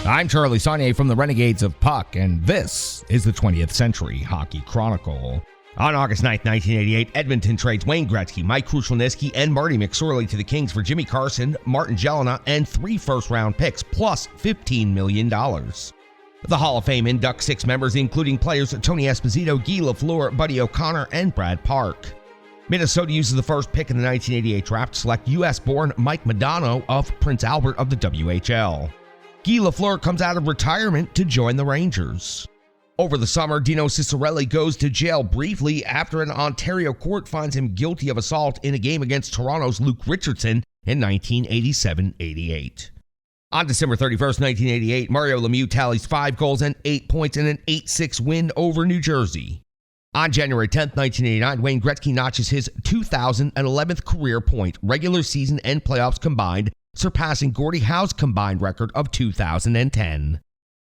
I'm Charlie Saunier from the Renegades of Puck, and this is the 20th Century Hockey Chronicle. On August 9, 1988, Edmonton trades Wayne Gretzky, Mike Krushelnyski, and Marty McSorley to the Kings for Jimmy Carson, Martin Gelinas, and 3 first-round picks, plus $15 million. The Hall of Fame inducts 6 members, including players Tony Esposito, Guy Lafleur, Buddy O'Connor, and Brad Park. Minnesota uses the first pick in the 1988 draft to select U.S.-born Mike Modano of Prince Albert of the WHL. Guy Lafleur comes out of retirement to join the Rangers. Over the summer, Dino Ciccarelli goes to jail briefly after an Ontario court finds him guilty of assault in a game against Toronto's Luke Richardson in 1987-88. On December 31, 1988, Mario Lemieux tallies 5 goals and 8 points in an 8-6 win over New Jersey. On January 10, 1989, Wayne Gretzky notches his 2011th career point, regular season and playoffs combined, surpassing Gordie Howe's combined record of 2010.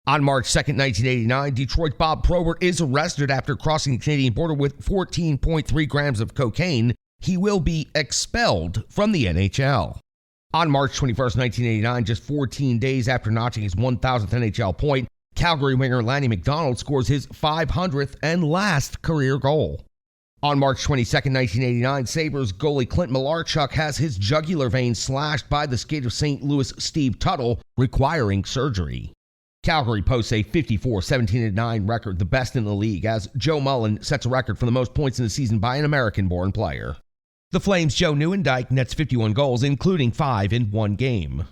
On March 2, 1989, Detroit's Bob Probert is arrested after crossing the Canadian border with 14.3 grams of cocaine. He will be expelled from the NHL. On March 21, 1989, just 14 days after notching his 1,000th NHL point, Calgary winger Lanny McDonald scores his 500th and last career goal. On March 22, 1989, Sabres goalie Clint Malarchuk has his jugular vein slashed by the skate of St. Louis Steve Tuttle, requiring surgery. Calgary posts a 54-17-9 record, the best in the league, as Joe Mullen sets a record for the most points in the season by an American-born player. The Flames' Joe Nieuwendyk nets 51 goals, including 5 in one game.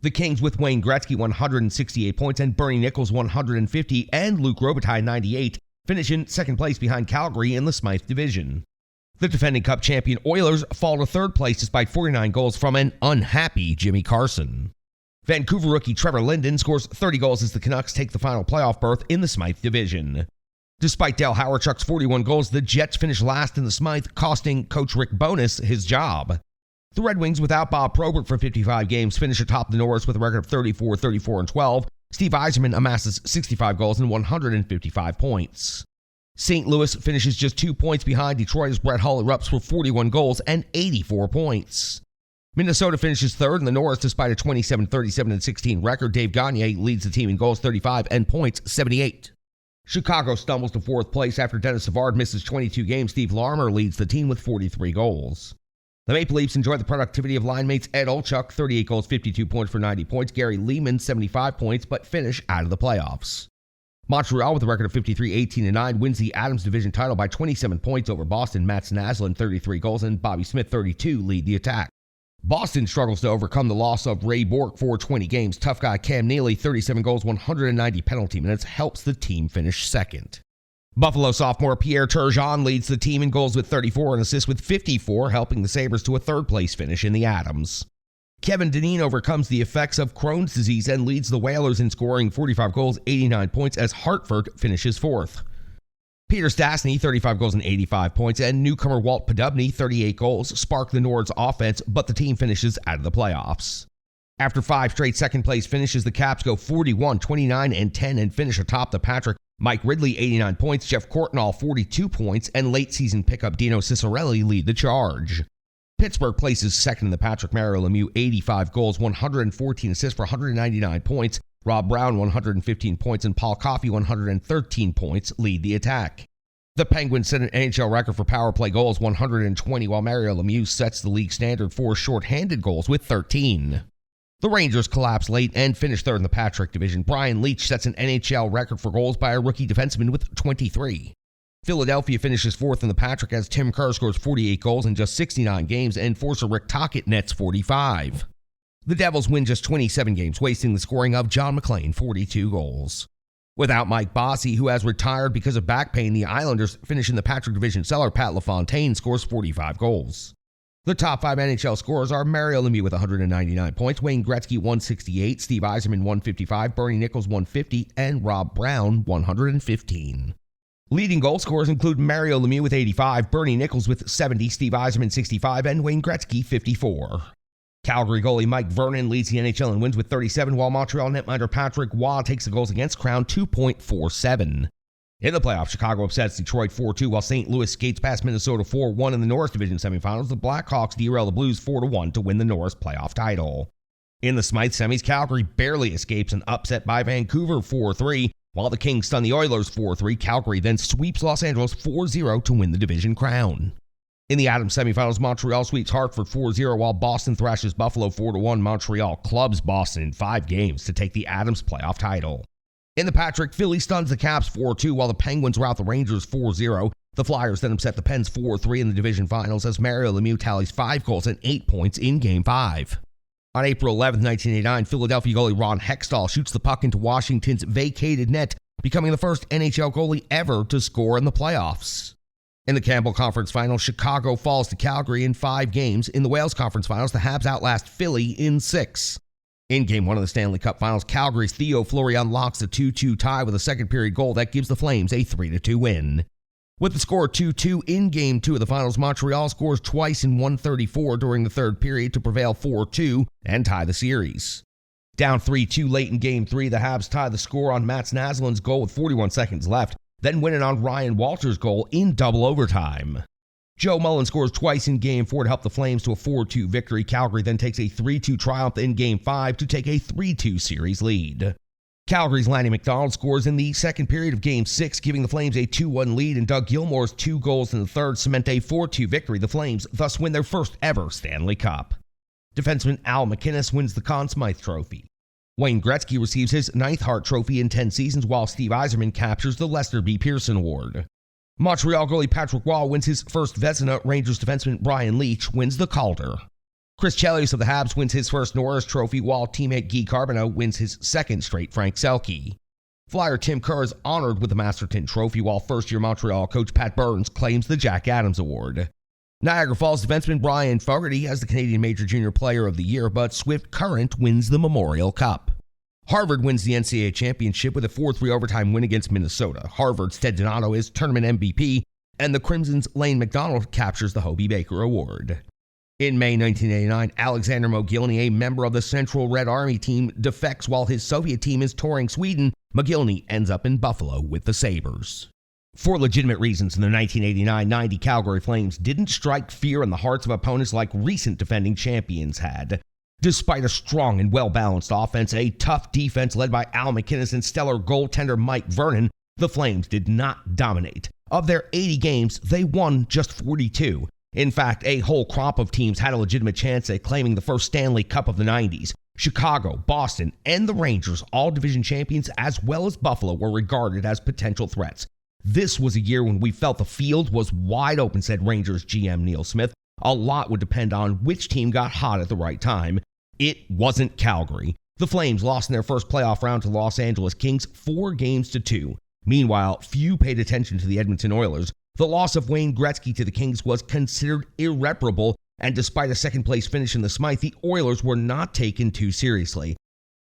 The Kings, with Wayne Gretzky 168 points and Bernie Nichols 150 and Luc Robitaille 98, finish in second place behind Calgary in the Smythe Division. The defending Cup champion Oilers fall to third place despite 49 goals from an unhappy Jimmy Carson. Vancouver rookie Trevor Linden scores 30 goals as the Canucks take the final playoff berth in the Smythe Division. Despite Dale Hawerchuk's 41 goals, the Jets finish last in the Smythe, costing coach Rick Bowness his job. The Red Wings, without Bob Probert for 55 games, finish atop the Norris with a record of 34, 34, and 12. Steve Yzerman amasses 65 goals and 155 points. St. Louis finishes just 2 points behind Detroit as Brett Hull erupts for 41 goals and 84 points. Minnesota finishes third in the Norris despite a 27, 37, and 16 record. Dave Gagne leads the team in goals 35 and points 78. Chicago stumbles to fourth place after Dennis Savard misses 22 games. Steve Larmer leads the team with 43 goals. The Maple Leafs enjoy the productivity of line mates Ed Olchuk, 38 goals, 52 points for 90 points. Gary Leeman, 75 points, but finish out of the playoffs. Montreal, with a record of 53, 18, and 9, wins the Adams Division title by 27 points over Boston. Mats Naslund, 33 goals, and Bobby Smith, 32, lead the attack. Boston struggles to overcome the loss of Ray Bourque for 20 games. Tough guy Cam Neely, 37 goals, 190 penalty minutes, helps the team finish second. Buffalo sophomore Pierre Turgeon leads the team in goals with 34 and assists with 54, helping the Sabres to a third-place finish in the Adams. Kevin Dineen overcomes the effects of Crohn's disease and leads the Whalers in scoring 45 goals, 89 points, as Hartford finishes fourth. Peter Stastny, 35 goals and 85 points, and newcomer Walt Podubny, 38 goals, spark the Nords' offense, but the team finishes out of the playoffs. After 5 straight second-place finishes, the Caps go 41, 29, and 10 and finish atop the Patrick. Mike Ridley, 89 points, Jeff Courtnall, 42 points, and late-season pickup Dino Ciccarelli lead the charge. Pittsburgh places second in the Patrick. Mario Lemieux, 85 goals, 114 assists for 199 points. Rob Brown, 115 points, and Paul Coffey, 113 points, lead the attack. The Penguins set an NHL record for power play goals, 120, while Mario Lemieux sets the league standard for shorthanded goals with 13. The Rangers collapse late and finish third in the Patrick Division. Brian Leetch sets an NHL record for goals by a rookie defenseman with 23. Philadelphia finishes fourth in the Patrick as Tim Kerr scores 48 goals in just 69 games, and enforcer Rick Tocchet nets 45. The Devils win just 27 games, wasting the scoring of John McClain, 42 goals. Without Mike Bossy, who has retired because of back pain, the Islanders finish in the Patrick Division cellar. Pat LaFontaine scores 45 goals. The top 5 NHL scorers are Mario Lemieux with 199 points, Wayne Gretzky 168, Steve Yzerman 155, Bernie Nichols 150, and Rob Brown 115. Leading goal scorers include Mario Lemieux with 85, Bernie Nichols with 70, Steve Yzerman 65, and Wayne Gretzky 54. Calgary goalie Mike Vernon leads the NHL and wins with 37, while Montreal netminder Patrick Waugh takes the goals against crown 2.47. In the playoffs, Chicago upsets Detroit 4-2, while St. Louis skates past Minnesota 4-1 in the Norris Division semifinals. The Blackhawks derail the Blues 4-1 to win the Norris playoff title. In the Smythe semis, Calgary barely escapes an upset by Vancouver 4-3, while the Kings stun the Oilers 4-3. Calgary then sweeps Los Angeles 4-0 to win the division crown. In the Adams semifinals, Montreal sweeps Hartford 4-0, while Boston thrashes Buffalo 4-1. Montreal clubs Boston in 5 games to take the Adams playoff title. In the Patrick, Philly stuns the Caps 4-2, while the Penguins rout the Rangers 4-0. The Flyers then upset the Pens 4-3 in the division finals as Mario Lemieux tallies 5 goals and 8 points in Game 5. On April 11, 1989, Philadelphia goalie Ron Hextall shoots the puck into Washington's vacated net, becoming the first NHL goalie ever to score in the playoffs. In the Campbell Conference Finals, Chicago falls to Calgary in 5 games. In the Wales Conference Finals, the Habs outlast Philly in 6. In Game 1 of the Stanley Cup Finals, Calgary's Theo Fleury unlocks a 2-2 tie with a second-period goal that gives the Flames a 3-2 win. With the score 2-2 in Game 2 of the Finals, Montreal scores twice in 1:34 during the third period to prevail 4-2 and tie the series. Down 3-2 late in Game 3, the Habs tie the score on Mats Naslund's goal with 41 seconds left, then win it on Ryan Walter's goal in double overtime. Joe Mullen scores twice in Game 4 to help the Flames to a 4-2 victory. Calgary then takes a 3-2 triumph in Game 5 to take a 3-2 series lead. Calgary's Lanny McDonald scores in the second period of Game 6, giving the Flames a 2-1 lead, and Doug Gilmour's 2 goals in the third cement a 4-2 victory. The Flames thus win their first ever Stanley Cup. Defenseman Al MacInnis wins the Conn Smythe Trophy. Wayne Gretzky receives his 9th Hart Trophy in 10 seasons, while Steve Yzerman captures the Lester B. Pearson Award. Montreal goalie Patrick Roy wins his first Vezina. Rangers defenseman Brian Leetch wins the Calder. Chris Chelios of the Habs wins his first Norris Trophy, while teammate Guy Carbonneau wins his second straight Frank Selke. Flyer Tim Kerr is honored with the Masterton Trophy, while first-year Montreal coach Pat Burns claims the Jack Adams Award. Niagara Falls defenseman Brian Fogarty has the Canadian Major Junior Player of the Year, but Swift Current wins the Memorial Cup. Harvard wins the NCAA championship with a 4-3 overtime win against Minnesota. Harvard's Ted Donato is tournament MVP, and the Crimson's Lane McDonald captures the Hobie Baker Award. In May 1989, Alexander Mogilny, a member of the Central Red Army team, defects while his Soviet team is touring Sweden. Mogilny ends up in Buffalo with the Sabres. For legitimate reasons, the 1989-90 Calgary Flames didn't strike fear in the hearts of opponents like recent defending champions had. Despite a strong and well-balanced offense, a tough defense led by Al MacInnis and stellar goaltender Mike Vernon, the Flames did not dominate. Of their 80 games, they won just 42. In fact, a whole crop of teams had a legitimate chance at claiming the first Stanley Cup of the 90s. Chicago, Boston, and the Rangers, all division champions, as well as Buffalo, were regarded as potential threats. This was a year when we felt the field was wide open, said Rangers GM Neil Smith. A lot would depend on which team got hot at the right time. It wasn't Calgary. The Flames lost in their first playoff round to Los Angeles Kings 4-2. Meanwhile, few paid attention to the Edmonton Oilers. The loss of Wayne Gretzky to the Kings was considered irreparable, and despite a second-place finish in the Smythe, the Oilers were not taken too seriously.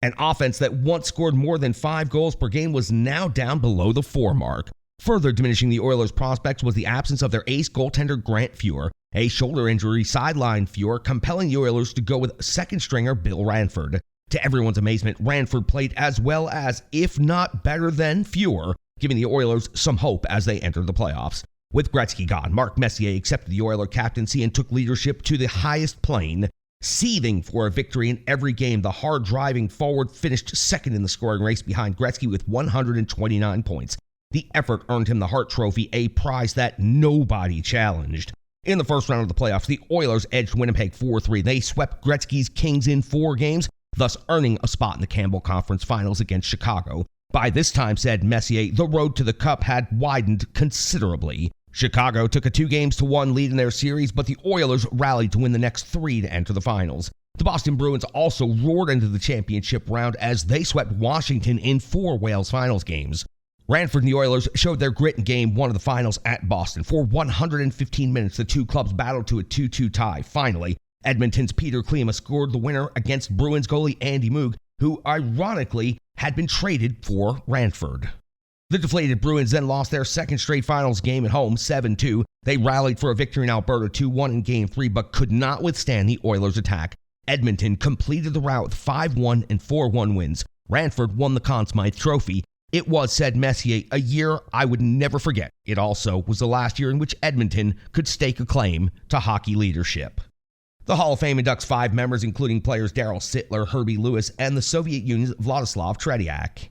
An offense that once scored more than 5 goals per game was now down below the 4 mark. Further diminishing the Oilers' prospects was the absence of their ace goaltender Grant Fuhr. A shoulder injury sidelined Fuhr, compelling the Oilers to go with second-stringer Bill Ranford. To everyone's amazement, Ranford played as well as, if not better than, Fuhr, giving the Oilers some hope as they entered the playoffs. With Gretzky gone, Mark Messier accepted the Oiler captaincy and took leadership to the highest plane. Seething for a victory in every game, the hard-driving forward finished second in the scoring race behind Gretzky with 129 points. The effort earned him the Hart Trophy, a prize that nobody challenged. In the first round of the playoffs, the Oilers edged Winnipeg 4-3. They swept Gretzky's Kings in 4 games, thus earning a spot in the Campbell Conference Finals against Chicago. By this time, said Messier, the road to the Cup had widened considerably. Chicago took a 2-1 lead in their series, but the Oilers rallied to win the next 3 to enter the finals. The Boston Bruins also roared into the championship round as they swept Washington in 4 Wales Finals games. Ranford and the Oilers showed their grit in Game 1 of the finals at Boston. For 115 minutes, the two clubs battled to a 2-2 tie. Finally, Edmonton's Peter Klima scored the winner against Bruins goalie Andy Moog, who ironically had been traded for Ranford. The deflated Bruins then lost their second straight finals game at home, 7-2. They rallied for a victory in Alberta 2-1 in Game 3, but could not withstand the Oilers' attack. Edmonton completed the rout with 5-1 and 4-1 wins. Ranford won the Conn Smythe Trophy. It was, said Messier, a year I would never forget. It also was the last year in which Edmonton could stake a claim to hockey leadership. The Hall of Fame inducts 5 members, including players Darryl Sittler, Herbie Lewis, and the Soviet Union's Vladislav Tretiak.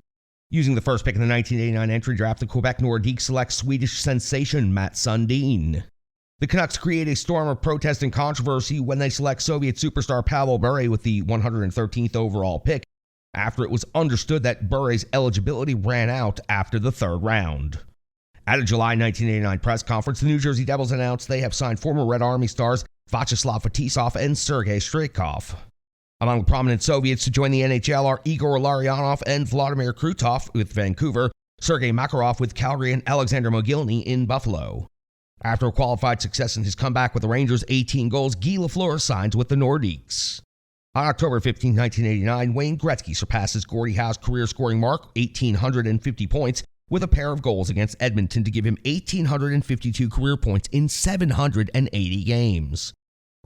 Using the first pick in the 1989 entry draft, the Quebec Nordiques select Swedish sensation Matt Sundin. The Canucks create a storm of protest and controversy when they select Soviet superstar Pavel Bure with the 113th overall pick, after it was understood that Bure's eligibility ran out after the 3rd round. At a July 1989 press conference, the New Jersey Devils announced they have signed former Red Army stars Vyacheslav Fetisov and Sergei Strykov. Among the prominent Soviets to join the NHL are Igor Larionov and Vladimir Krutov with Vancouver, Sergei Makarov with Calgary, and Alexander Mogilny in Buffalo. After a qualified success in his comeback with the Rangers' 18 goals, Guy Lafleur signs with the Nordiques. On October 15, 1989, Wayne Gretzky surpasses Gordie Howe's career scoring mark, 1,850 points, with a pair of goals against Edmonton to give him 1,852 career points in 780 games.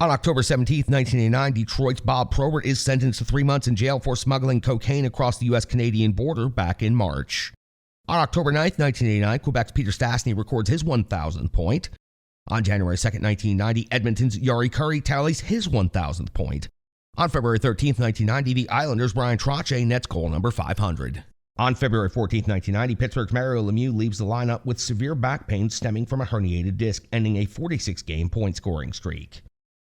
On October 17, 1989, Detroit's Bob Probert is sentenced to 3 months in jail for smuggling cocaine across the U.S.-Canadian border back in March. On October 9, 1989, Quebec's Peter Stastny records his 1,000th point. On January 2, 1990, Edmonton's Yari Curry tallies his 1,000th point. On February 13, 1990, the Islanders' Brian Trottier nets goal number 500. On February 14, 1990, Pittsburgh's Mario Lemieux leaves the lineup with severe back pain stemming from a herniated disc, ending a 46-game point-scoring streak.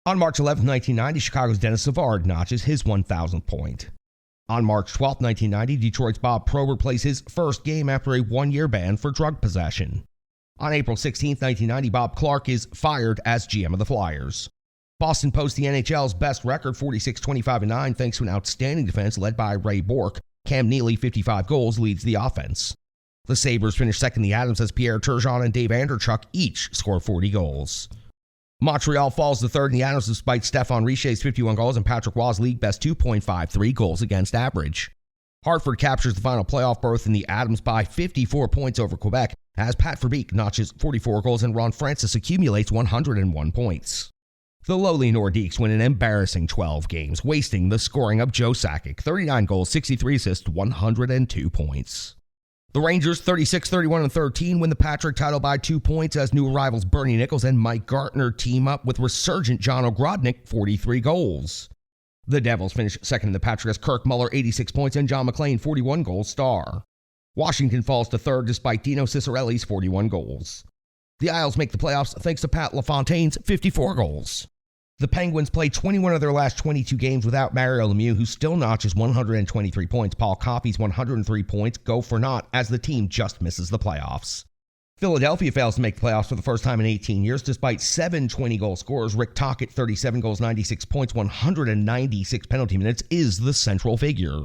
On March 11, 1990, Chicago's Dennis Savard notches his 1,000th point. On March 12, 1990, Detroit's Bob Probert plays his first game after a 1-year ban for drug possession. On April 16, 1990, Bob Clark is fired as GM of the Flyers. Boston posts the NHL's best record, 46-25-9, thanks to an outstanding defense led by Ray Bourque. Cam Neely, 55 goals, leads the offense. The Sabres finish second in the Adams as Pierre Turgeon and Dave Anderchuk each score 40 goals. Montreal falls to third in the Adams despite Stéphane Richet's 51 goals and Patrick Waugh's league-best 2.53 goals against average. Hartford captures the final playoff berth in the Adams by 54 points over Quebec as Pat Verbeek notches 44 goals and Ron Francis accumulates 101 points. The lowly Nordiques win an embarrassing 12 games, wasting the scoring of Joe Sakic, 39 goals, 63 assists, 102 points. The Rangers, 36-31-13, win the Patrick title by 2 points as new arrivals Bernie Nichols and Mike Gartner team up with resurgent John Ogrodnik, 43 goals. The Devils finish second in the Patrick as Kirk Muller, 86 points, and John McClain, 41 goals star. Washington falls to third despite Dino Ciccarelli's 41 goals. The Isles make the playoffs thanks to Pat LaFontaine's 54 goals. The Penguins play 21 of their last 22 games without Mario Lemieux, who still notches 123 points. Paul Coffey's 103 points go for naught as the team just misses the playoffs. Philadelphia fails to make the playoffs for the first time in 18 years, despite 7 20-goal scorers. Rick Tocchet, 37 goals, 96 points, 196 penalty minutes, is the central figure.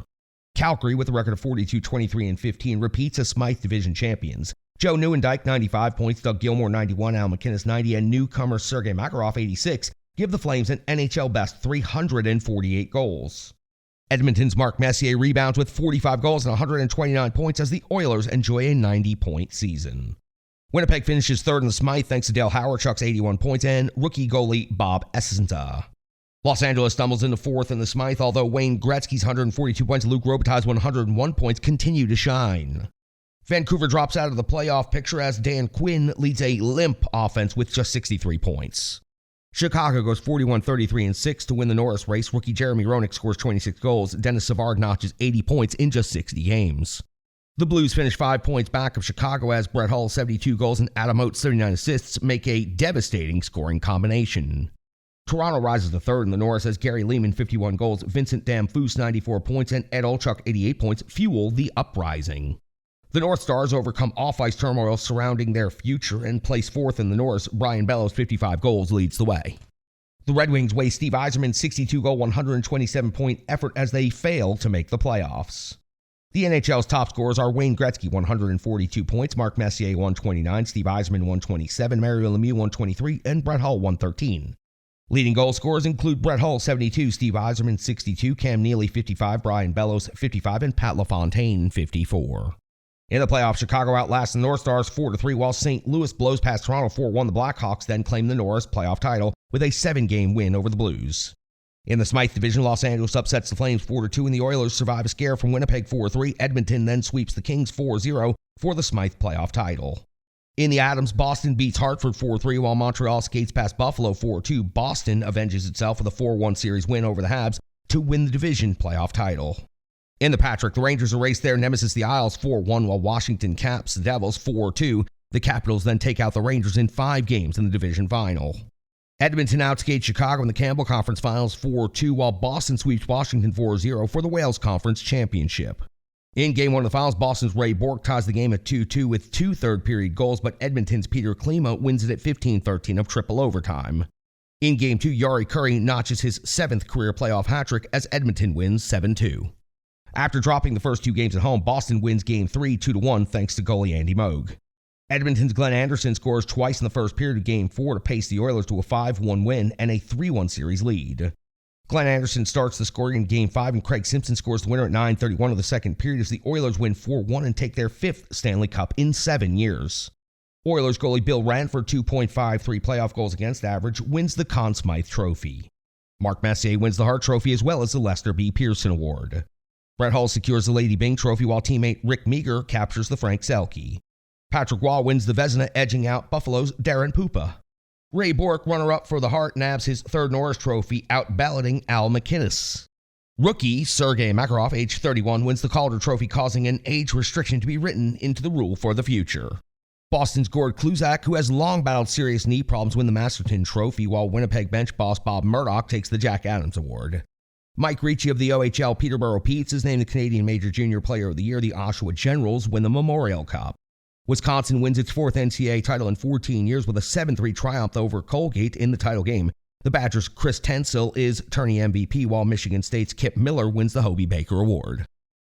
Calgary, with a record of 42-23-15, repeats as Smythe Division champions. Joe Nieuwendyk, 95 points, Doug Gilmour, 91, Al MacInnis, 90, and newcomer Sergei Makarov, 86, give the Flames an NHL best 348 goals. Edmonton's Mark Messier rebounds with 45 goals and 129 points as the Oilers enjoy a 90-point season. Winnipeg finishes third in the Smythe thanks to Dale Hawerchuk's 81 points and rookie goalie Bob Essenza. Los Angeles stumbles into fourth in the Smythe, although Wayne Gretzky's 142 points and Luc Robitaille's 101 points continue to shine. Vancouver drops out of the playoff picture as Dan Quinn leads a limp offense with just 63 points. Chicago goes 41-33-6 to win the Norris race. Rookie Jeremy Roenick scores 26 goals. Dennis Savard notches 80 points in just 60 games. The Blues finish 5 points back of Chicago as Brett Hull's 72 goals and Adam Oates' 79 assists make a devastating scoring combination. Toronto rises to third in the Norris as Gary Leeman 51 goals, Vincent Damphousse 94 points, and Ed Olchuk 88 points fuel the uprising. The North Stars overcome off-ice turmoil surrounding their future and place fourth in the Norris. Brian Bellows' 55 goals leads the way. The Red Wings waste Steve Yzerman's 62-goal, 127-point effort as they fail to make the playoffs. The NHL's top scorers are Wayne Gretzky, 142 points, Mark Messier, 129, Steve Yzerman, 127, Mario Lemieux, 123, and Brett Hull, 113. Leading goal scorers include Brett Hull, 72, Steve Yzerman, 62, Cam Neely, 55, Brian Bellows, 55, and Pat LaFontaine, 54. In the playoffs, Chicago outlasts the North Stars 4-3, while St. Louis blows past Toronto 4-1. The Blackhawks then claim the Norris playoff title with a 7-game win over the Blues. In the Smythe Division, Los Angeles upsets the Flames 4-2, and the Oilers survive a scare from Winnipeg 4-3. Edmonton then sweeps the Kings 4-0 for the Smythe playoff title. In the Adams, Boston beats Hartford 4-3 while Montreal skates past Buffalo 4-2. Boston avenges itself with a 4-1 series win over the Habs to win the division playoff title. In the Patrick, the Rangers erase their nemesis the Isles 4-1 while Washington caps the Devils 4-2. The Capitals then take out the Rangers in 5 games in the division final. Edmonton outskates Chicago in the Campbell Conference Finals 4-2 while Boston sweeps Washington 4-0 for the Wales Conference Championship. In Game 1 of the Finals, Boston's Ray Bourque ties the game at 2-2 with 2 third-period goals, but Edmonton's Peter Klima wins it at 15-13 of triple overtime. In Game 2, Yari Curry notches his 7th career playoff hat-trick as Edmonton wins 7-2. After dropping the first 2 games at home, Boston wins Game 3 2-1 thanks to goalie Andy Moog. Edmonton's Glenn Anderson scores twice in the first period of Game 4 to pace the Oilers to a 5-1 win and a 3-1 series lead. Glenn Anderson starts the scoring in Game 5, and Craig Simpson scores the winner at 9:31 of the second period as the Oilers win 4-1 and take their 5th Stanley Cup in 7 years. Oilers goalie Bill Ranford, 2.53 playoff goals against average, wins the Conn Smythe Trophy. Mark Messier wins the Hart Trophy as well as the Lester B. Pearson Award. Brett Hull secures the Lady Byng Trophy while teammate Rick Meager captures the Frank Selke. Patrick Waugh wins the Vezina, edging out Buffalo's Darren Pupa. Ray Bourque, runner-up for the Hart, nabs his 3rd Norris Trophy, out-balloting Al McInnes. Rookie Sergei Makarov, age 31, wins the Calder Trophy, causing an age restriction to be written into the rule for the future. Boston's Gord Kluzak, who has long battled serious knee problems, win the Masterton Trophy, while Winnipeg bench boss Bob Murdoch takes the Jack Adams Award. Mike Ricci of the OHL Peterborough Petes is named the Canadian Major Junior Player of the Year. The Oshawa Generals win the Memorial Cup. Wisconsin wins its 4th NCAA title in 14 years with a 7-3 triumph over Colgate in the title game. The Badgers' Chris Tensil is tourney MVP, while Michigan State's Kip Miller wins the Hobie Baker Award.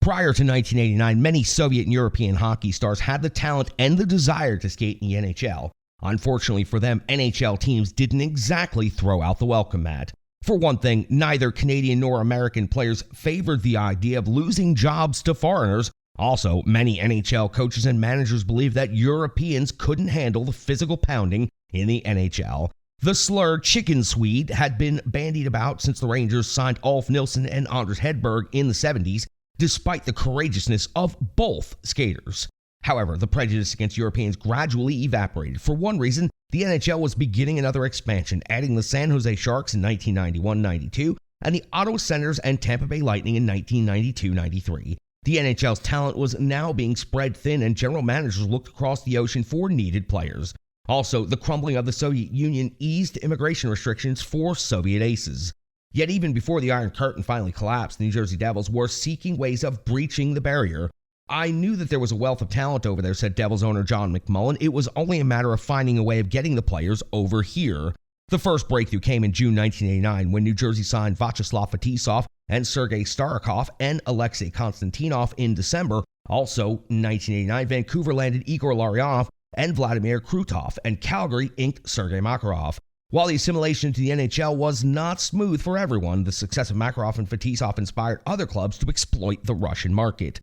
Prior to 1989, many Soviet and European hockey stars had the talent and the desire to skate in the NHL. Unfortunately for them, NHL teams didn't exactly throw out the welcome mat. For one thing, neither Canadian nor American players favored the idea of losing jobs to foreigners. Also, many NHL coaches and managers believed that Europeans couldn't handle the physical pounding in the NHL. The slur "chicken Swede" had been bandied about since the Rangers signed Ulf Nilsson and Anders Hedberg in the 70s, despite the courageousness of both skaters. However, the prejudice against Europeans gradually evaporated. For one reason, the NHL was beginning another expansion, adding the San Jose Sharks in 1991-92 and the Ottawa Senators and Tampa Bay Lightning in 1992-93. The NHL's talent was now being spread thin, and general managers looked across the ocean for needed players. Also, the crumbling of the Soviet Union eased immigration restrictions for Soviet aces. Yet even before the Iron Curtain finally collapsed, the New Jersey Devils were seeking ways of breaching the barrier. "I knew that there was a wealth of talent over there," said Devils owner John McMullen. "It was only a matter of finding a way of getting the players over here." The first breakthrough came in June 1989 when New Jersey signed Vyacheslav Fetisov and Sergei Starikov and Alexei Konstantinov in December. Also, in 1989, Vancouver landed Igor Larionov and Vladimir Krutov, and Calgary inked Sergei Makarov. While the assimilation to the NHL was not smooth for everyone, the success of Makarov and Fetisov inspired other clubs to exploit the Russian market.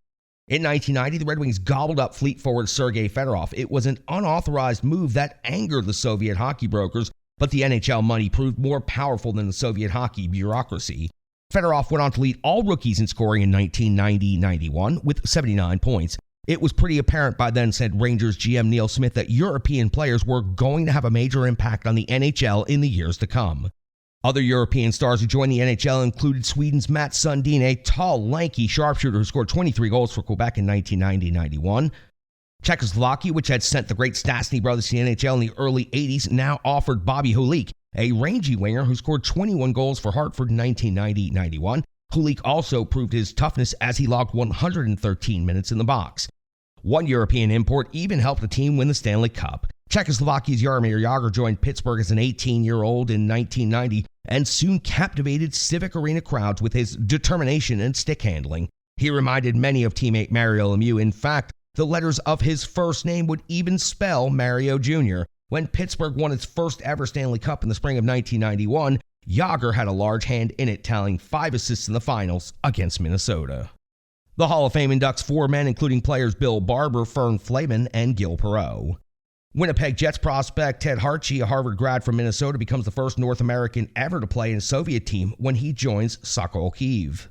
In 1990, the Red Wings gobbled up fleet forward Sergei Fedorov. It was an unauthorized move that angered the Soviet hockey brokers, but the NHL money proved more powerful than the Soviet hockey bureaucracy. Fedorov went on to lead all rookies in scoring in 1990-91 with 79 points. It was pretty apparent by then, said Rangers GM Neil Smith, that European players were going to have a major impact on the NHL in the years to come. Other European stars who joined the NHL included Sweden's Mats Sundin, a tall, lanky sharpshooter who scored 23 goals for Quebec in 1990-91. Czechoslovakia, which had sent the great Stastny brothers to the NHL in the early 80s, now offered Bobby Hulik, a rangy winger who scored 21 goals for Hartford in 1990-91. Hulik also proved his toughness as he logged 113 minutes in the box. One European import even helped the team win the Stanley Cup. Czechoslovakia's Jaromir Jagr joined Pittsburgh as an 18-year-old in 1990 and soon captivated Civic Arena crowds with his determination and stick handling. He reminded many of teammate Mario Lemieux. In fact, the letters of his first name would even spell Mario Jr. When Pittsburgh won its first ever Stanley Cup in the spring of 1991, Jagr had a large hand in it, tallying 5 assists in the finals against Minnesota. The Hall of Fame inducts 4 men, including players Bill Barber, Fern Flaman, and Gil Perreault. Winnipeg Jets prospect Ted Hartje, a Harvard grad from Minnesota, becomes the first North American ever to play in a Soviet team when he joins Sokol Kyiv.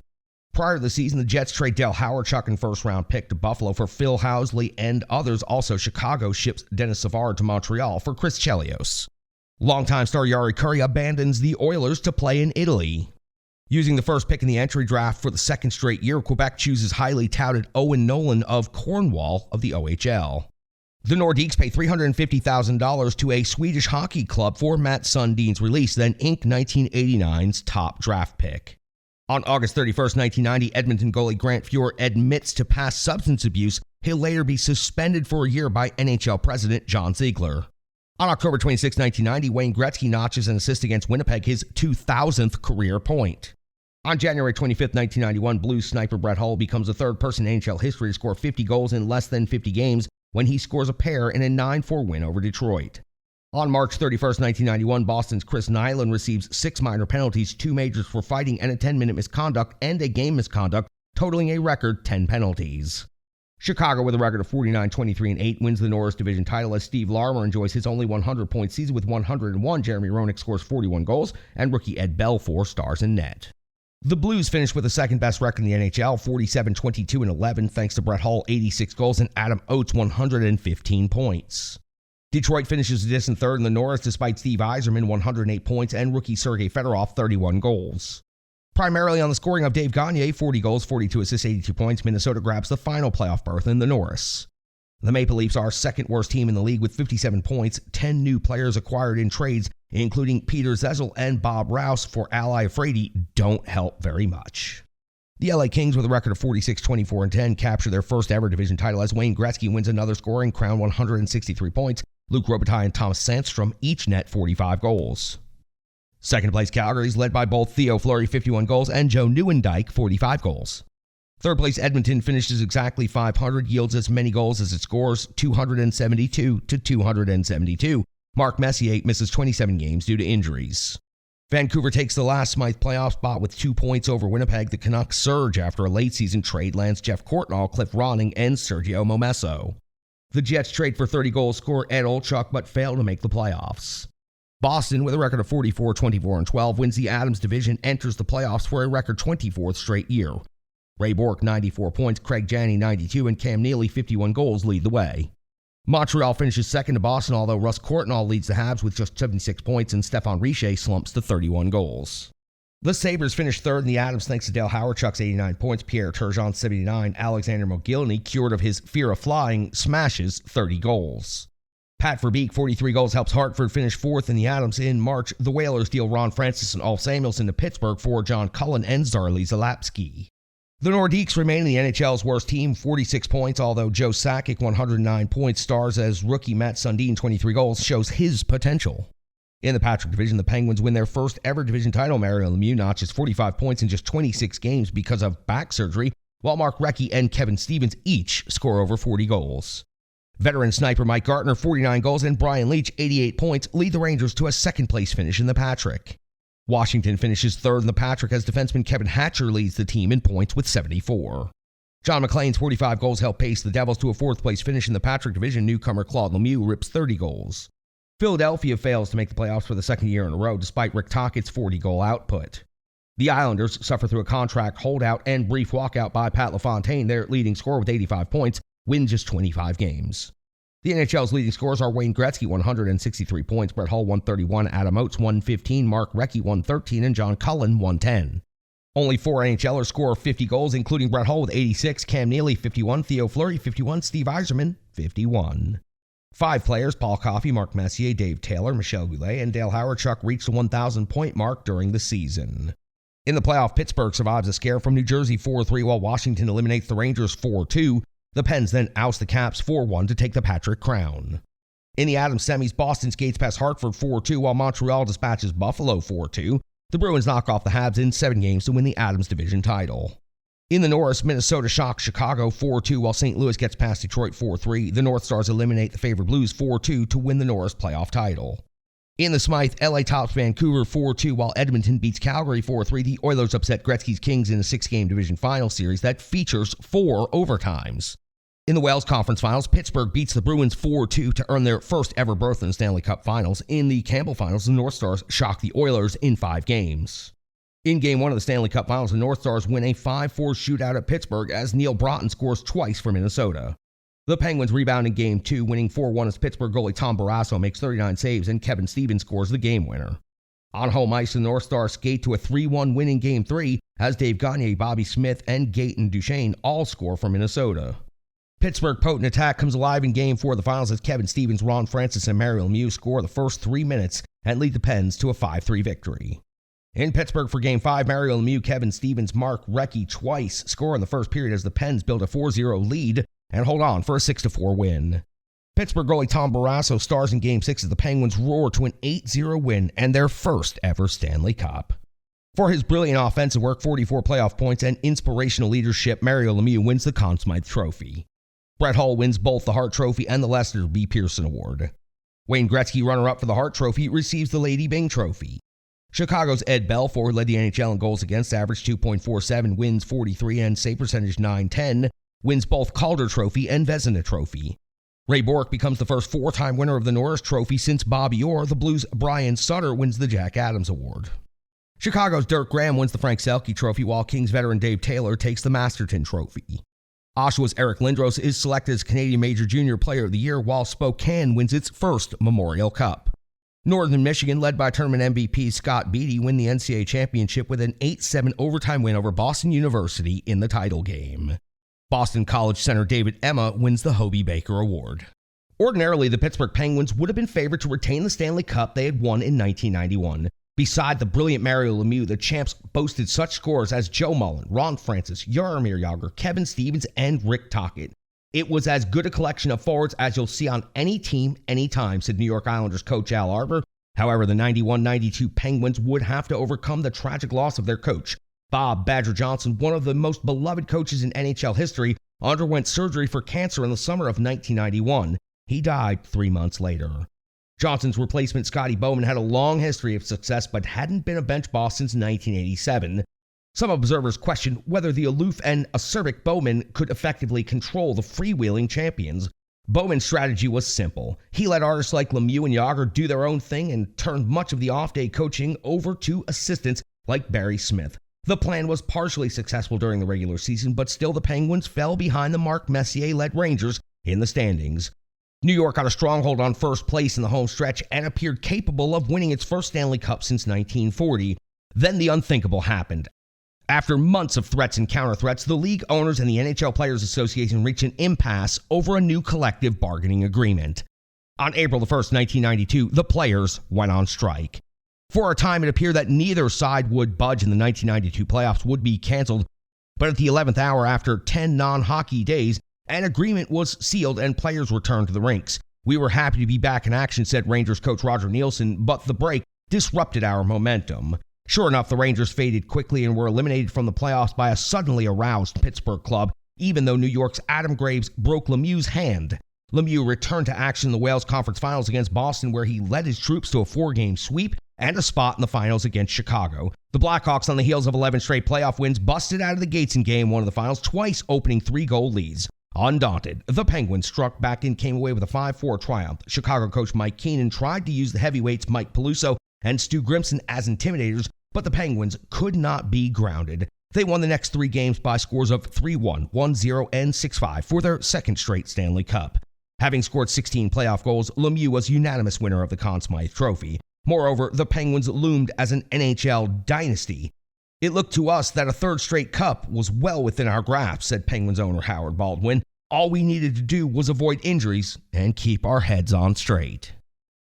Prior to the season, the Jets trade Dale Howard-Chuck and first-round pick to Buffalo for Phil Housley and others. Also, Chicago ships Dennis Savard to Montreal for Chris Chelios. Longtime star Yari Curry abandons the Oilers to play in Italy. Using the first pick in the entry draft for the second straight year, Quebec chooses highly touted Owen Nolan of Cornwall of the OHL. The Nordiques pay $350,000 to a Swedish hockey club for Matt Sundin's release, then Inc. 1989's top draft pick. On August 31, 1990, Edmonton goalie Grant Fuhr admits to past substance abuse. He'll later be suspended for a year by NHL president John Ziegler. On October 26, 1990, Wayne Gretzky notches an assist against Winnipeg, his 2,000th career point. On January 25, 1991, Blues sniper Brett Hull becomes the third person in NHL history to score 50 goals in less than 50 games when he scores a pair in a 9-4 win over Detroit. On March 31, 1991, Boston's Chris Nyland receives 6 minor penalties, 2 majors for fighting and a 10-minute misconduct and a game misconduct, totaling a record 10 penalties. Chicago, with a record of 49-23-8, wins the Norris Division title as Steve Larmer enjoys his only 100-point season with 101. Jeremy Roenick scores 41 goals, and rookie Ed Belfour stars in net. The Blues finish with the second-best record in the NHL, 47-22-11, thanks to Brett Hull, 86 goals, and Adam Oates, 115 points. Detroit finishes a distant third in the Norris despite Steve Yzerman, 108 points, and rookie Sergei Fedorov, 31 goals. Primarily on the scoring of Dave Gagne, 40 goals, 42 assists, 82 points, Minnesota grabs the final playoff berth in the Norris. The Maple Leafs are second-worst team in the league with 57 points, 10 new players acquired in trades, including Peter Zezel and Bob Rouse for Ally Frady, don't help very much. The LA Kings, with a record of 46-24-10, capture their first-ever division title as Wayne Gretzky wins another scoring crown, 163 points. Luke Robitaille and Thomas Sandstrom each net 45 goals. Second place Calgary is led by both Theo Fleury, 51 goals, and Joe Nieuwendyk, 45 goals. Third place Edmonton finishes exactly 500, yields as many goals as it scores, 272-272. Mark Messier misses 27 games due to injuries. Vancouver takes the last Smythe playoff spot with 2 points over Winnipeg. The Canucks surge after a late-season trade lands Jeff Courtnall, Cliff Ronning, and Sergio Momesso. The Jets trade for 30-goal scorer Ed Olchuk, but fail to make the playoffs. Boston, with a record of 44-24-12, wins the Adams Division, enters the playoffs for a record 24th straight year. Ray Bourque, 94 points, Craig Janney, 92, and Cam Neely, 51 goals, lead the way. Montreal finishes second to Boston, although Russ Courtnall leads the Habs with just 76 points, and Stéphane Richer slumps to 31 goals. The Sabres finish third in the Adams thanks to Dale Howard-Chuck's 89 points, Pierre Turgeon's 79, Alexander Mogilny, cured of his fear of flying, smashes 30 goals. Pat Verbeek, 43 goals, helps Hartford finish fourth in the Adams. In March, the Whalers deal Ron Francis and Ulf Samuelsson to Pittsburgh for John Cullen and Zarli Zalapski. The Nordiques remain in the NHL's worst team, 46 points, although Joe Sakic, 109 points, stars as rookie Matt Sundin, 23 goals, shows his potential. In the Patrick Division, the Penguins win their first ever division title. Mario Lemieux notches 45 points in just 26 games because of back surgery, while Mark Recchi and Kevin Stevens each score over 40 goals. Veteran sniper Mike Gartner, 49 goals, and Brian Leach, 88 points, lead the Rangers to a second-place finish in the Patrick. Washington finishes third in the Patrick as defenseman Kevin Hatcher leads the team in points with 74. John McClain's 45 goals help pace the Devils to a fourth-place finish in the Patrick Division. Newcomer Claude Lemieux rips 30 goals. Philadelphia fails to make the playoffs for the second year in a row despite Rick Tockett's 40-goal output. The Islanders suffer through a contract holdout and brief walkout by Pat LaFontaine, their leading scorer with 85 points, win just 25 games. The NHL's leading scorers are Wayne Gretzky, 163 points, Brett Hull, 131, Adam Oates, 115, Mark Recchi, 113, and John Cullen, 110. Only 4 NHLers score 50 goals, including Brett Hull with 86, Cam Neely, 51, Theo Fleury, 51, Steve Yzerman, 51. 5 players, Paul Coffey, Mark Messier, Dave Taylor, Michel Goulet, and Dale Howard-Chuck reached the 1,000-point mark during the season. In the playoff, Pittsburgh survives a scare from New Jersey 4-3, while Washington eliminates the Rangers 4-2. The Pens then oust the Caps 4-1 to take the Patrick crown. In the Adams semis, Boston skates past Hartford 4-2, while Montreal dispatches Buffalo 4-2. The Bruins knock off the Habs in 7 games to win the Adams Division title. In the Norris, Minnesota shocks Chicago 4-2, while St. Louis gets past Detroit 4-3. The North Stars eliminate the favored Blues 4-2 to win the Norris playoff title. In the Smythe, LA tops Vancouver 4-2, while Edmonton beats Calgary 4-3. The Oilers upset Gretzky's Kings in a 6-game division final series that features 4 overtimes. In the Wales Conference Finals, Pittsburgh beats the Bruins 4-2 to earn their first ever berth in the Stanley Cup Finals. In the Campbell Finals, the North Stars shock the Oilers in 5 games. In Game 1 of the Stanley Cup Finals, the North Stars win a 5-4 shootout at Pittsburgh as Neil Broughton scores twice for Minnesota. The Penguins rebound in Game 2, winning 4-1 as Pittsburgh goalie Tom Barrasso makes 39 saves and Kevin Stevens scores the game winner. On home ice, the North Stars skate to a 3-1 win in Game 3 as Dave Gagne, Bobby Smith, and Gaetan Duchesne all score for Minnesota. Pittsburgh potent attack comes alive in Game 4 of the Finals as Kevin Stevens, Ron Francis, and Mario Lemieux score the first 3 minutes and lead the Pens to a 5-3 victory. In Pittsburgh for Game 5, Mario Lemieux, Kevin Stevens, Mark Recchi twice score in the first period as the Pens build a 4-0 lead and hold on for a 6-4 win. Pittsburgh goalie Tom Barrasso stars in Game 6 as the Penguins roar to an 8-0 win and their first ever Stanley Cup. For his brilliant offensive work, 44 playoff points, and inspirational leadership, Mario Lemieux wins the Conn Smythe Trophy. Brett Hull wins both the Hart Trophy and the Lester B. Pearson Award. Wayne Gretzky, runner-up for the Hart Trophy, receives the Lady Byng Trophy. Chicago's Ed Belfour led the NHL in goals against, average 2.47, wins 43, and save percentage .910, wins both Calder Trophy and Vezina Trophy. Ray Bourque becomes the first 4-time winner of the Norris Trophy since Bobby Orr. The Blues' Brian Sutter wins the Jack Adams Award. Chicago's Dirk Graham wins the Frank Selke Trophy, while Kings veteran Dave Taylor takes the Masterton Trophy. Oshawa's Eric Lindros is selected as Canadian Major Junior Player of the Year, while Spokane wins its first Memorial Cup. Northern Michigan, led by tournament MVP Scott Beatty, win the NCAA championship with an 8-7 overtime win over Boston University in the title game. Boston College center David Emma wins the Hobie Baker Award. Ordinarily, the Pittsburgh Penguins would have been favored to retain the Stanley Cup they had won in 1991. Beside the brilliant Mario Lemieux, the champs boasted such scorers as Joe Mullen, Ron Francis, Jaromir Jagr, Kevin Stevens, and Rick Tocchet. It was as good a collection of forwards as you'll see on any team, anytime, said New York Islanders coach Al Arbour. However, the 91-92 Penguins would have to overcome the tragic loss of their coach. Bob Badger Johnson, one of the most beloved coaches in NHL history, underwent surgery for cancer in the summer of 1991. He died 3 months later. Johnson's replacement, Scotty Bowman, had a long history of success but hadn't been a bench boss since 1987. Some observers questioned whether the aloof and acerbic Bowman could effectively control the freewheeling champions. Bowman's strategy was simple. He let artists like Lemieux and Jagr do their own thing and turned much of the off-day coaching over to assistants like Barry Smith. The plan was partially successful during the regular season, but still the Penguins fell behind the Mark Messier-led Rangers in the standings. New York got a stronghold on first place in the home stretch and appeared capable of winning its first Stanley Cup since 1940. Then the unthinkable happened. After months of threats and counter-threats, the league owners and the NHL Players Association reached an impasse over a new collective bargaining agreement. On April 1, 1992, the players went on strike. For a time, it appeared that neither side would budge and the 1992 playoffs would be canceled, but at the 11th hour, after 10 non-hockey days, an agreement was sealed and players returned to the rinks. "We were happy to be back in action," said Rangers coach Roger Nielsen, but the break disrupted our momentum. Sure enough, the Rangers faded quickly and were eliminated from the playoffs by a suddenly aroused Pittsburgh club, even though New York's Adam Graves broke Lemieux's hand. Lemieux returned to action in the Wales Conference Finals against Boston, where he led his troops to a 4-game sweep and a spot in the finals against Chicago. The Blackhawks, on the heels of 11 straight playoff wins, busted out of the gates in Game 1 of the finals, twice opening 3-goal leads. Undaunted, the Penguins struck back and came away with a 5-4 triumph. Chicago coach Mike Keenan tried to use the heavyweights Mike Peluso and Stu Grimson as intimidators, but the Penguins could not be grounded. They won the next 3 games by scores of 3-1, 1-0, and 6-5 for their second straight Stanley Cup. Having scored 16 playoff goals, Lemieux was unanimous winner of the Conn Smythe Trophy. Moreover, the Penguins loomed as an NHL dynasty. "It looked to us that a third straight cup was well within our grasp," said Penguins owner Howard Baldwin. "All we needed to do was avoid injuries and keep our heads on straight."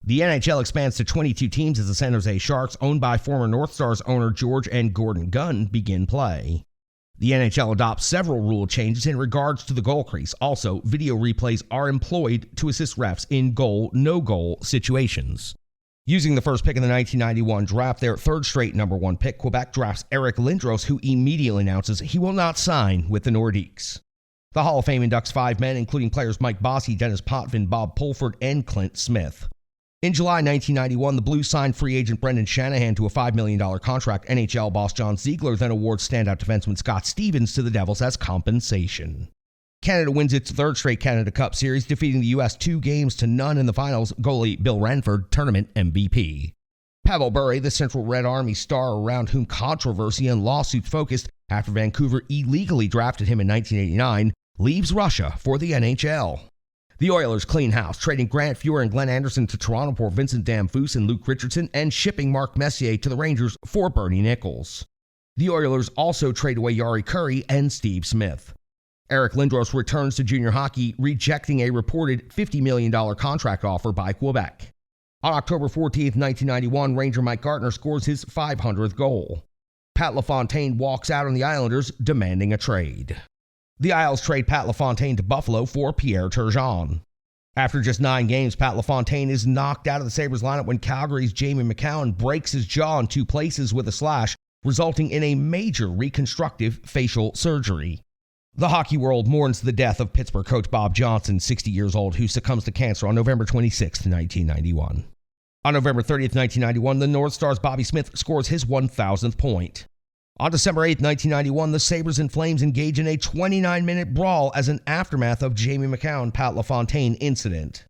The NHL expands to 22 teams as the San Jose Sharks, owned by former North Stars owner George and Gordon Gunn, begin play. The NHL adopts several rule changes in regards to the goal crease. Also, video replays are employed to assist refs in goal, no-goal situations. Using the first pick in the 1991 draft, their third straight number 1 pick, Quebec drafts Eric Lindros, who immediately announces he will not sign with the Nordiques. The Hall of Fame inducts 5 men, including players Mike Bossy, Dennis Potvin, Bob Pulford, and Clint Smith. In July 1991, the Blues signed free agent Brendan Shanahan to a $5 million contract. NHL boss John Ziegler then awards standout defenseman Scott Stevens to the Devils as compensation. Canada wins its third straight Canada Cup Series, defeating the U.S. 2-0 in the finals. Goalie Bill Ranford, tournament MVP. Pavel Bure, the Central Red Army star around whom controversy and lawsuits focused after Vancouver illegally drafted him in 1989, leaves Russia for the NHL. The Oilers clean house, trading Grant Fuhr and Glenn Anderson to Toronto for Vincent Damphousse and Luke Richardson, and shipping Mark Messier to the Rangers for Bernie Nichols. The Oilers also trade away Yari Curry and Steve Smith. Eric Lindros returns to junior hockey, rejecting a reported $50 million contract offer by Quebec. On October 14, 1991, Ranger Mike Gartner scores his 500th goal. Pat LaFontaine walks out on the Islanders, demanding a trade. The Isles trade Pat LaFontaine to Buffalo for Pierre Turgeon. After just 9 games, Pat LaFontaine is knocked out of the Sabres lineup when Calgary's Jamie McCown breaks his jaw in 2 places with a slash, resulting in a major reconstructive facial surgery. The hockey world mourns the death of Pittsburgh coach Bob Johnson, 60 years old, who succumbs to cancer on November 26, 1991. On November 30, 1991, the North Stars' Bobby Smith scores his 1,000th point. On December 8, 1991, the Sabres and Flames engage in a 29-minute brawl as an aftermath of Jamie McCown-Pat LaFontaine incident.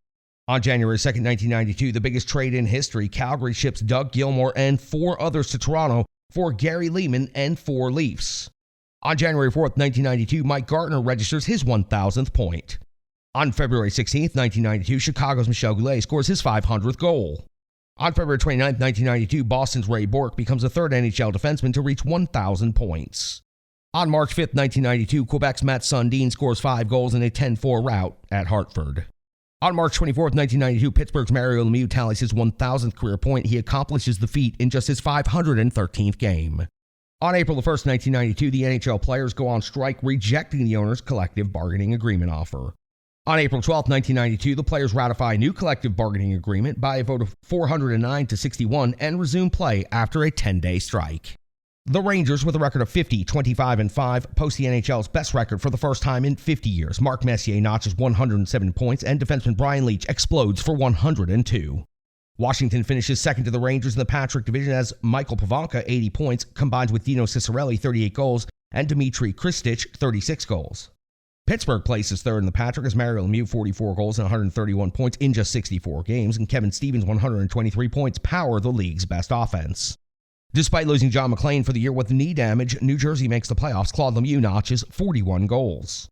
On January 2, 1992, the biggest trade in history, Calgary ships Doug Gilmour and 4 others to Toronto for Gary Leeman and 4 Leafs. On January 4, 1992, Mike Gartner registers his 1,000th point. On February 16, 1992, Chicago's Michel Goulet scores his 500th goal. On February 29, 1992, Boston's Ray Bourque becomes the 3rd NHL defenseman to reach 1,000 points. On March 5, 1992, Quebec's Matt Sundin scores 5 goals in a 10-4 rout at Hartford. On March 24, 1992, Pittsburgh's Mario Lemieux tallies his 1,000th career point. He accomplishes the feat in just his 513th game. On April 1, 1992, the NHL players go on strike, rejecting the owner's collective bargaining agreement offer. On April 12, 1992, the players ratify a new collective bargaining agreement by a vote of 409 to 61 and resume play after a 10-day strike. The Rangers, with a record of 50, 25, and 5, post the NHL's best record for the first time in 50 years. Mark Messier notches 107 points, and defenseman Brian Leetch explodes for 102. Washington finishes second to the Rangers in the Patrick division as Michael Pavanka, 80 points, combines with Dino Ciccarelli, 38 goals, and Dmitry Kristich, 36 goals. Pittsburgh places third in the Patrick as Mario Lemieux, 44 goals and 131 points in just 64 games, and Kevin Stevens, 123 points, power the league's best offense. Despite losing John McClain for the year with knee damage, New Jersey makes the playoffs. Claude Lemieux notches 41 goals.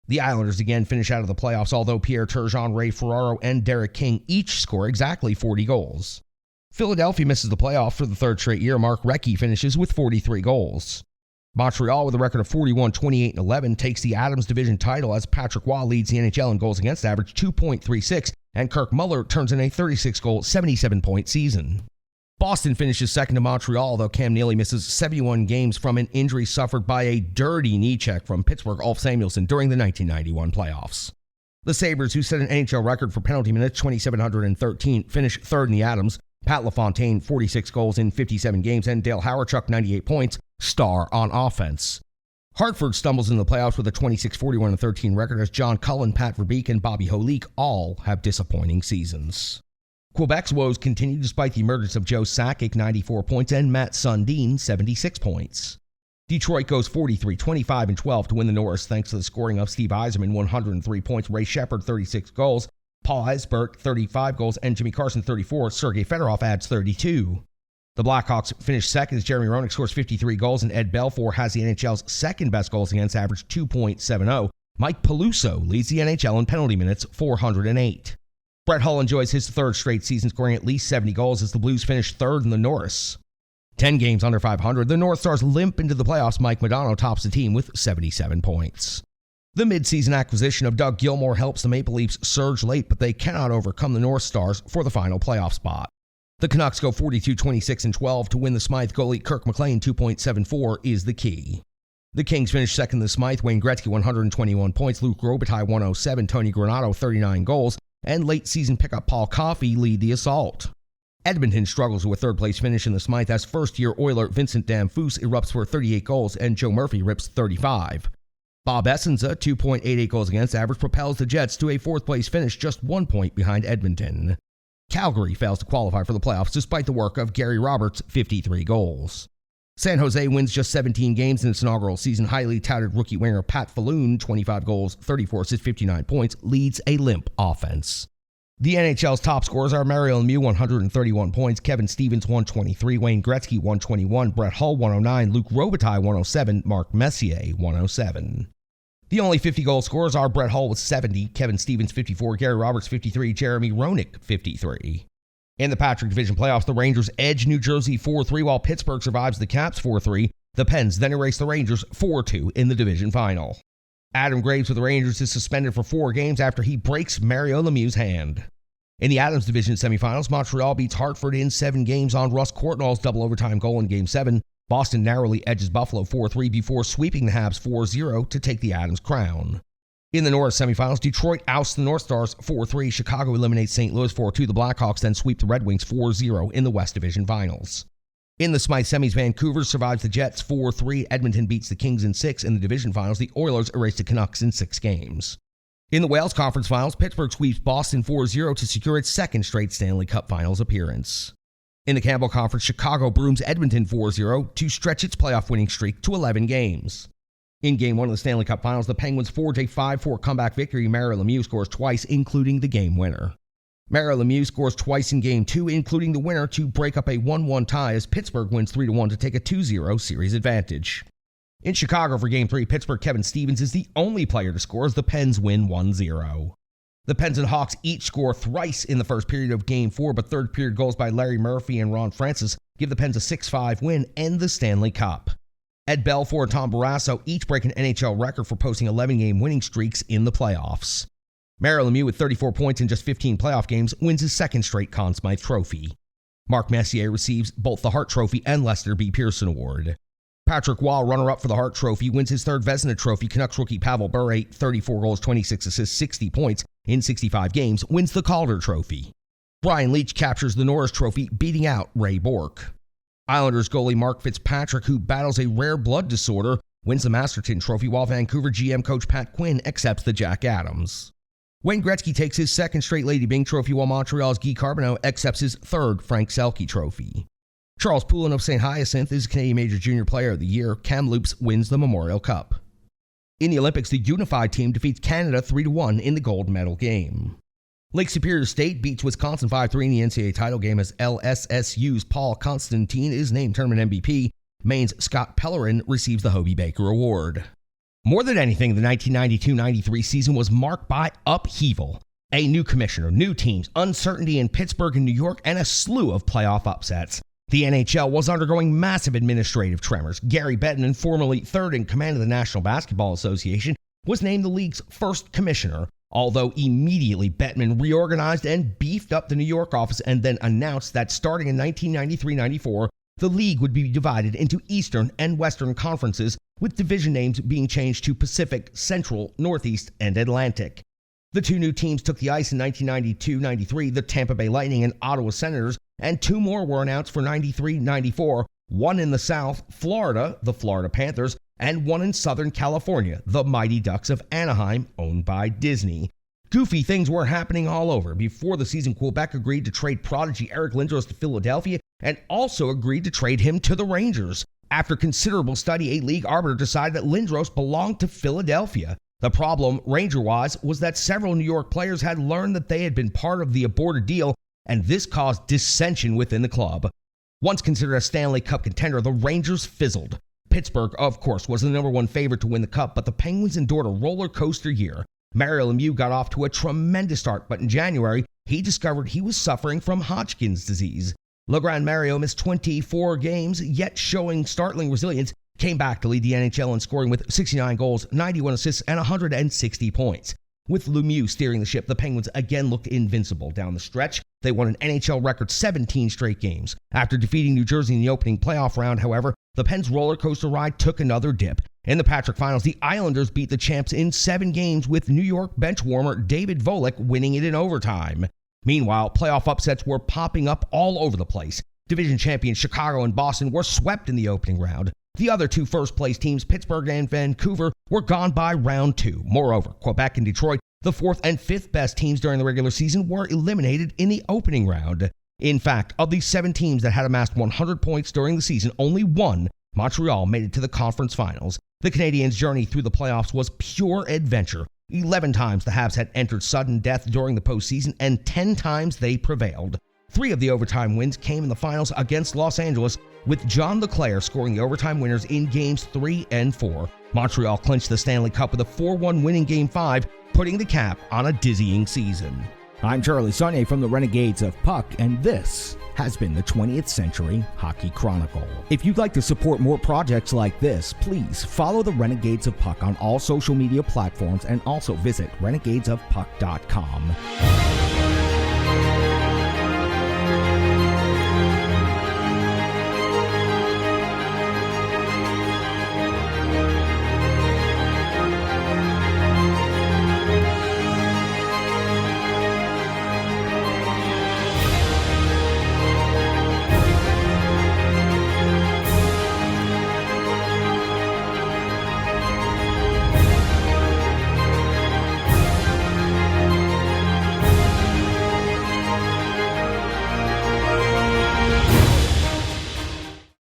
The Islanders again finish out of the playoffs, although Pierre Turgeon, Ray Ferraro, and Derek King each score exactly 40 goals. Philadelphia misses the playoffs for the 3rd straight year. Mark Recchi finishes with 43 goals. Montreal, with a record of 41, 28, and 11, takes the Adams Division title as Patrick Waugh leads the NHL in goals against average, 2.36, and Kirk Muller turns in a 36-goal, 77-point season. Boston finishes second to Montreal, though Cam Neely misses 71 games from an injury suffered by a dirty knee check from Pittsburgh Ulf Samuelsson during the 1991 playoffs. The Sabres, who set an NHL record for penalty minutes, 2,713, finish third in the Adams. Pat LaFontaine, 46 goals in 57 games, and Dale Hawerchuk, 98 points, star on offense. Hartford stumbles in the playoffs with a 26-41-13 record as John Cullen, Pat Verbeek, and Bobby Holik all have disappointing seasons. Quebec's woes continue despite the emergence of Joe Sakic, 94 points, and Matt Sundin, 76 points. Detroit goes 43, 25, and 12 to win the Norris thanks to the scoring of Steve Yzerman, 103 points, Ray Shepard, 36 goals, Paul Esbert, 35 goals, and Jimmy Carson, 34. Sergei Fedorov adds 32. The Blackhawks finish second as Jeremy Roenick scores 53 goals, and Ed Belfour has the NHL's second-best goals against average, 2.70. Mike Peluso leads the NHL in penalty minutes, 408. Brett Hull enjoys his 3rd straight season, scoring at least 70 goals as the Blues finish 3rd in the Norris. 10 games under 500, the North Stars limp into the playoffs. Mike Modano tops the team with 77 points. The midseason acquisition of Doug Gilmour helps the Maple Leafs surge late, but they cannot overcome the North Stars for the final playoff spot. The Canucks go 42, 26, and 12 to win the Smythe. Goalie Kirk McLean, 2.74, is the key. The Kings finish second in the Smythe. Wayne Gretzky, 121 points. Luke Robitaille, 107. Tony Granato, 39 goals. And late-season pickup Paul Coffey lead the assault. Edmonton struggles with 3rd-place finish in the Smythe as first-year Oiler Vincent Damphousse erupts for 38 goals and Joe Murphy rips 35. Bob Essenza, 2.88 goals against average, propels the Jets to a 4th-place finish just 1 point behind Edmonton. Calgary fails to qualify for the playoffs despite the work of Gary Roberts' 53 goals. San Jose wins just 17 games in its inaugural season. Highly touted rookie winger Pat Falloon, 25 goals, 34 assists, 59 points, leads a limp offense. The NHL's top scorers are Mario Lemieux, 131 points, Kevin Stevens, 123, Wayne Gretzky, 121, Brett Hull, 109, Luc Robitaille, 107, Mark Messier, 107. The only 50-goal scorers are Brett Hull with 70, Kevin Stevens, 54, Gary Roberts, 53, Jeremy Roenick, 53. In the Patrick Division playoffs, the Rangers edge New Jersey 4-3, while Pittsburgh survives the Caps 4-3. The Pens then erase the Rangers 4-2 in the division final. Adam Graves with the Rangers is suspended for 4 games after he breaks Mario Lemieux's hand. In the Adams Division semifinals, Montreal beats Hartford in 7 games on Russ Courtnall's double overtime goal in Game 7. Boston narrowly edges Buffalo 4-3 before sweeping the Habs 4-0 to take the Adams crown. In the North semifinals, Detroit outs the North Stars 4-3. Chicago eliminates St. Louis 4-2. The Blackhawks then sweep the Red Wings 4-0 in the West Division finals. In the Smythe semis, Vancouver survives the Jets 4-3. Edmonton beats the Kings in 6. In the division finals, the Oilers erase the Canucks in 6 games. In the Wales Conference Finals, Pittsburgh sweeps Boston 4-0 to secure its 2nd straight Stanley Cup Finals appearance. In the Campbell Conference, Chicago brooms Edmonton 4-0 to stretch its playoff winning streak to 11 games. In Game 1 of the Stanley Cup Finals, the Penguins forge a 5-4 comeback victory. Mario Lemieux scores twice, including the game winner. Mario Lemieux scores twice in Game 2, including the winner, to break up a 1-1 tie as Pittsburgh wins 3-1 to take a 2-0 series advantage. In Chicago for Game 3, Pittsburgh Kevin Stevens is the only player to score as the Pens win 1-0. The Pens and Hawks each score thrice in the first period of Game 4, but third period goals by Larry Murphy and Ron Francis give the Pens a 6-5 win and the Stanley Cup. Ed Belfour and Tom Barrasso each break an NHL record for posting 11-game winning streaks in the playoffs. Mario Lemieux, with 34 points in just 15 playoff games, wins his 2nd straight Conn Smythe Trophy. Mark Messier receives both the Hart Trophy and Lester B. Pearson Award. Patrick Waugh, runner-up for the Hart Trophy, wins his 3rd Vezina Trophy. Canucks rookie Pavel Bure, 34 goals, 26 assists, 60 points in 65 games, wins the Calder Trophy. Brian Leetch captures the Norris Trophy, beating out Ray Bourque. Islanders goalie Mark Fitzpatrick, who battles a rare blood disorder, wins the Masterton Trophy, while Vancouver GM coach Pat Quinn accepts the Jack Adams. Wayne Gretzky takes his 2nd straight Lady Byng Trophy, while Montreal's Guy Carbonneau accepts his 3rd Frank Selke Trophy. Charles Poulin of St. Hyacinthe is Canadian Major Junior Player of the Year. Kamloops wins the Memorial Cup. In the Olympics, the unified team defeats Canada 3-1 in the gold medal game. Lake Superior State beats Wisconsin 5-3 in the NCAA title game as LSSU's Paul Constantine is named tournament MVP. Maine's Scott Pellerin receives the Hobie Baker Award. More than anything, the 1992-93 season was marked by upheaval. A new commissioner, new teams, uncertainty in Pittsburgh and New York, and a slew of playoff upsets. The NHL was undergoing massive administrative tremors. Gary Bettman, formerly 3rd in command of the National Basketball Association, was named the league's 1st commissioner, although immediately Bettman reorganized and beefed up the New York office and then announced that starting in 1993-94, the league would be divided into Eastern and Western conferences, with division names being changed to Pacific, Central, Northeast, and Atlantic. The 2 new teams took the ice in 1992-93, the Tampa Bay Lightning and Ottawa Senators, and 2 more were announced for 93-94, one in the South, Florida, the Florida Panthers, and one in Southern California, the Mighty Ducks of Anaheim, owned by Disney. Goofy things were happening all over. Before the season, Quebec agreed to trade prodigy Eric Lindros to Philadelphia and also agreed to trade him to the Rangers. After considerable study, a league arbiter decided that Lindros belonged to Philadelphia. The problem, Ranger-wise, was that several New York players had learned that they had been part of the aborted deal, and this caused dissension within the club. Once considered a Stanley Cup contender, the Rangers fizzled. Pittsburgh, of course, was the number 1 favorite to win the Cup, but the Penguins endured a roller coaster year. Mario Lemieux got off to a tremendous start, but in January, he discovered he was suffering from Hodgkin's disease. Legrand Mario missed 24 games, yet showing startling resilience, came back to lead the NHL in scoring with 69 goals, 91 assists, and 160 points. With Lemieux steering the ship, the Penguins again looked invincible down the stretch. They won an NHL record 17 straight games. After defeating New Jersey in the opening playoff round, however, the Pens' roller coaster ride took another dip. In the Patrick Finals, the Islanders beat the champs in 7 games, with New York bench warmer David Volek winning it in overtime. Meanwhile, playoff upsets were popping up all over the place. Division champions Chicago and Boston were swept in the opening round. The other 2 first-place teams, Pittsburgh and Vancouver, were gone by round 2. Moreover, Quebec and Detroit, the 4th and 5th best teams during the regular season, were eliminated in the opening round. In fact, of the 7 teams that had amassed 100 points during the season, only 1, Montreal, made it to the conference finals. The Canadiens' journey through the playoffs was pure adventure. 11 times the Habs had entered sudden death during the postseason, and 10 times they prevailed. 3 of the overtime wins came in the finals against Los Angeles, with John LeClair scoring the overtime winners in Games 3 and 4. Montreal clinched the Stanley Cup with a 4-1 win in Game 5, putting the cap on a dizzying season. I'm Charlie Saunier from the Renegades of Puck, and this has been the 20th Century Hockey Chronicle. If you'd like to support more projects like this, please follow the Renegades of Puck on all social media platforms and also visit renegadesofpuck.com.